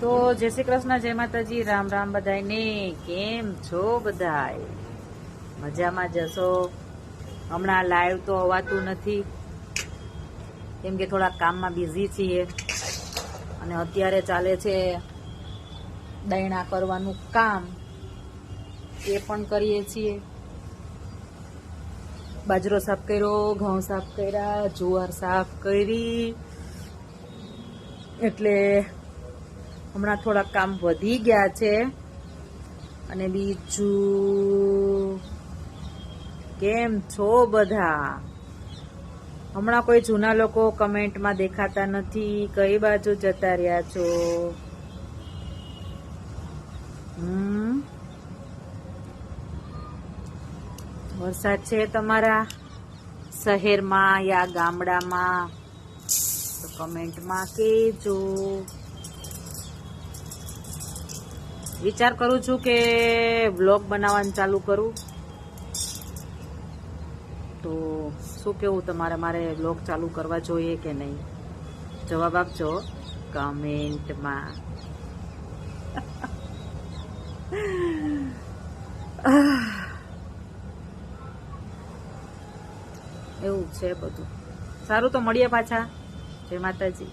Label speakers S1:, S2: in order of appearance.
S1: તો જય શ્રી કૃષ્ણ, જય માતાજી, રામ રામ બધાને. કેમ છો બધાય? મજામાં જશો? હમણાં લાઈવ તો અવાતું નથી કેમ કે થોડા કામમાં બિઝી છીએ અને અત્યારે ચાલે છે દૈણા કરવાનું કામ, એ પણ કરીએ છીએ. બાજરો સાફ કર્યો, ઘઉં સાફ કર્યા, જુવાર સાફ કરી, એટલે હમણાં થોડા કામ વધી ગયા છે. અને બીજું, કેમ છો બધા? હમણાં કોઈ જૂના લોકો કમેન્ટમાં દેખાતા નથી, કઈ બાજુ જતા રહ્યા છો? વરસાદ છે તમારા શહેરમાં યા ગામડામાં? તો કમેન્ટમાં કહેજો. વિચાર કરું છું કે વ્લોગ બનાવવાનું ચાલુ કરું. તો શું કેવું તમારે, મારે વ્લોગ ચાલુ કરવા જોઈએ કે નહીં? જવાબ આપજો કમેન્ટમાં. એવું છે બધું. સારું, તો મળીએ પાછા. જય માતાજી.